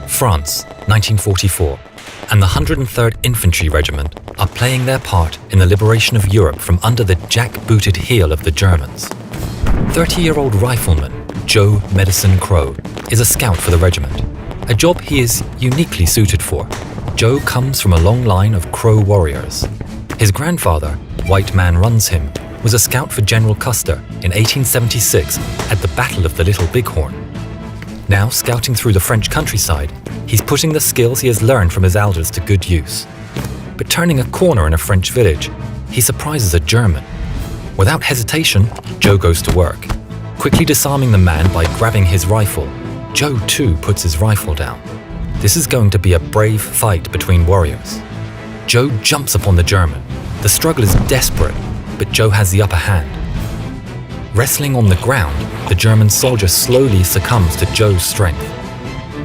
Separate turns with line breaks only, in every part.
France, 1944, and the 103rd Infantry Regiment are playing their part in the liberation of Europe from under the jack-booted heel of the Germans. 30-year-old rifleman Joe Medicine Crow is a scout for the regiment, a job he is uniquely suited for. Joe comes from a long line of Crow warriors. His grandfather, White Man Runs Him, was a scout for General Custer in 1876 at the Battle of the Little Bighorn. Now scouting through the French countryside, he's putting the skills he has learned from his elders to good use. But turning a corner in a French village, he surprises a German. Without hesitation, Joe goes to work. Quickly disarming the man by grabbing his rifle, Joe too puts his rifle down. This is going to be a brave fight between warriors. Joe jumps upon the German. The struggle is desperate, but Joe has the upper hand. Wrestling on the ground, the German soldier slowly succumbs to Joe's strength.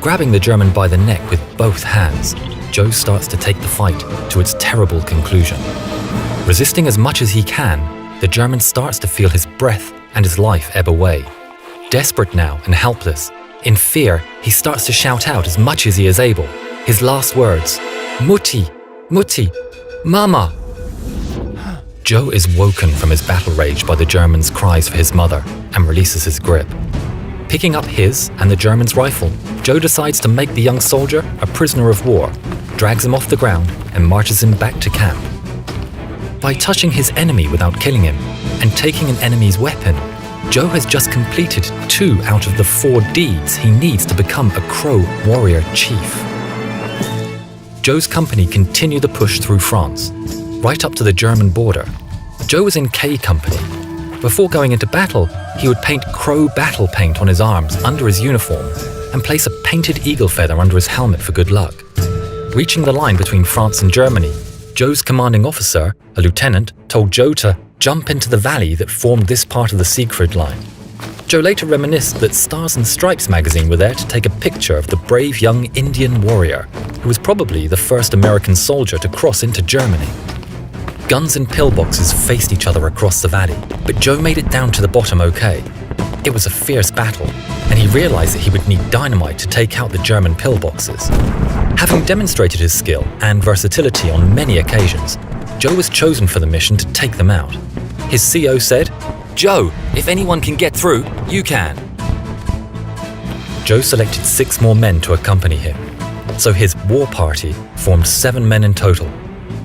Grabbing the German by the neck with both hands, Joe starts to take the fight to its terrible conclusion. Resisting as much as he can, the German starts to feel his breath and his life ebb away. Desperate now and helpless, in fear, he starts to shout out as much as he is able. His last words, "Mutti, Mutti, Mama." Joe is woken from his battle rage by the German's cries for his mother and releases his grip. Picking up his and the German's rifle, Joe decides to make the young soldier a prisoner of war, drags him off the ground and marches him back to camp. By touching his enemy without killing him and taking an enemy's weapon, Joe has just completed 2 out of the 4 deeds he needs to become a Crow warrior chief. Joe's company continue the push through France, right up to the German border. Joe was in K Company. Before going into battle, he would paint Crow battle paint on his arms under his uniform and place a painted eagle feather under his helmet for good luck. Reaching the line between France and Germany, Joe's commanding officer, a lieutenant, told Joe to jump into the valley that formed this part of the Siegfried Line. Joe later reminisced that Stars and Stripes magazine were there to take a picture of the brave young Indian warrior who was probably the first American soldier to cross into Germany. Guns and pillboxes faced each other across the valley, but Joe made it down to the bottom okay. It was a fierce battle, and he realized that he would need dynamite to take out the German pillboxes. Having demonstrated his skill and versatility on many occasions, Joe was chosen for the mission to take them out. His CO said, "Joe, if anyone can get through, you can." Joe selected 6 more men to accompany him, so his war party formed 7 men in total.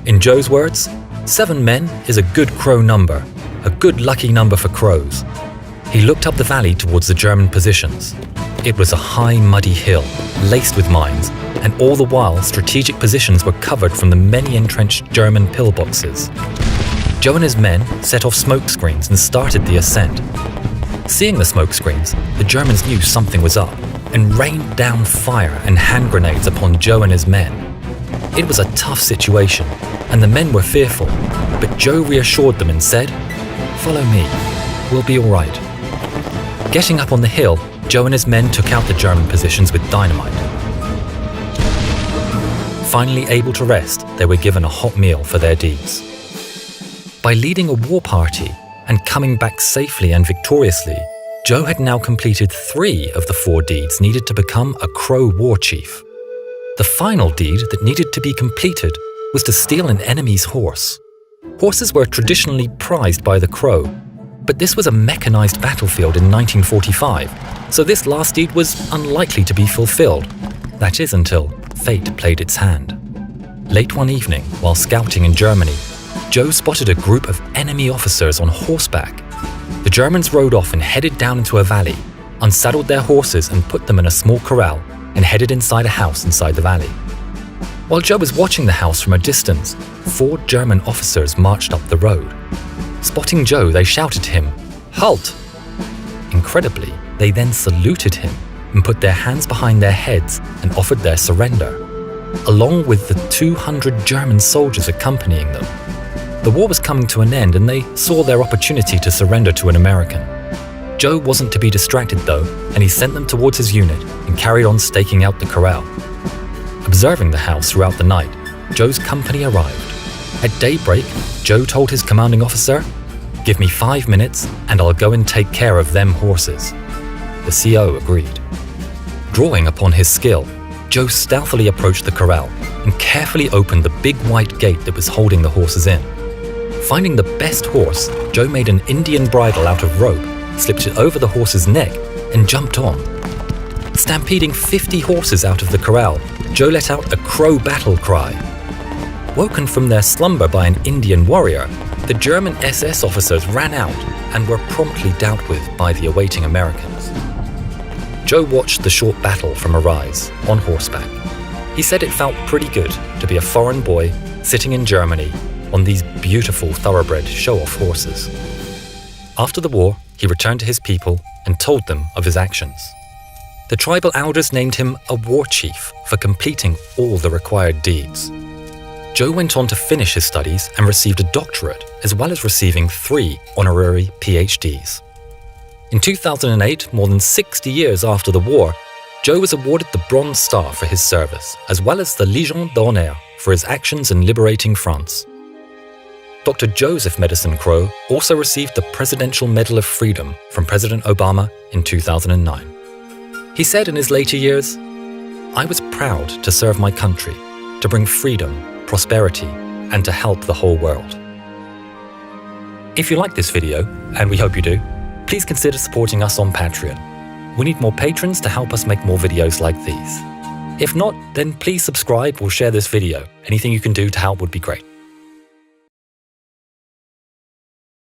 In Joe's words, 7 men is a good Crow number, a good lucky number for Crows. He looked up the valley towards the German positions. It was a high, muddy hill, laced with mines, and all the while strategic positions were covered from the many entrenched German pillboxes. Joe and his men set off smoke screens and started the ascent. Seeing the smoke screens, the Germans knew something was up and rained down fire and hand grenades upon Joe and his men. It was a tough situation, and the men were fearful, but Joe reassured them and said, "Follow me, we'll be all right." Getting up on the hill, Joe and his men took out the German positions with dynamite. Finally able to rest, they were given a hot meal for their deeds. By leading a war party and coming back safely and victoriously, Joe had now completed 3 of the 4 deeds needed to become a Crow war chief. The final deed that needed to be completed was to steal an enemy's horse. Horses were traditionally prized by the Crow, but this was a mechanized battlefield in 1945, so this last deed was unlikely to be fulfilled. That is until fate played its hand. Late one evening, while scouting in Germany, Joe spotted a group of enemy officers on horseback. The Germans rode off and headed down into a valley, unsaddled their horses and put them in a small corral, and headed inside a house inside the valley. While Joe was watching the house from a distance, 4 German officers marched up the road. Spotting Joe, they shouted to him, "Halt!" Incredibly, they then saluted him and put their hands behind their heads and offered their surrender, along with the 200 German soldiers accompanying them. The war was coming to an end and they saw their opportunity to surrender to an American. Joe wasn't to be distracted though, and he sent them towards his unit and carried on staking out the corral. Observing the house throughout the night, Joe's company arrived. At daybreak, Joe told his commanding officer, "Give me 5 minutes and I'll go and take care of them horses." The CO agreed. Drawing upon his skill, Joe stealthily approached the corral and carefully opened the big white gate that was holding the horses in. Finding the best horse, Joe made an Indian bridle out of rope, slipped it over the horse's neck, and jumped on. Stampeding 50 horses out of the corral, Joe let out a crow battle cry. Woken from their slumber by an Indian warrior, the German SS officers ran out and were promptly dealt with by the awaiting Americans. Joe watched the short battle from a rise, on horseback. He said it felt pretty good to be a foreign boy sitting in Germany on these beautiful thoroughbred show-off horses. After the war, he returned to his people and told them of his actions. The tribal elders named him a war chief for completing all the required deeds. Joe went on to finish his studies and received a doctorate, as well as receiving 3 honorary PhDs. In 2008, more than 60 years after the war, Joe was awarded the Bronze Star for his service, as well as the Légion d'honneur for his actions in liberating France. Dr. Joseph Medicine Crowe also received the Presidential Medal of Freedom from President Obama in 2009. He said in his later years, "I was proud to serve my country, to bring freedom, prosperity, and to help the whole world." If you like this video, and we hope you do, please consider supporting us on Patreon. We need more patrons to help us make more videos like these. If not, then please subscribe or share this video. Anything you can do to help would be great.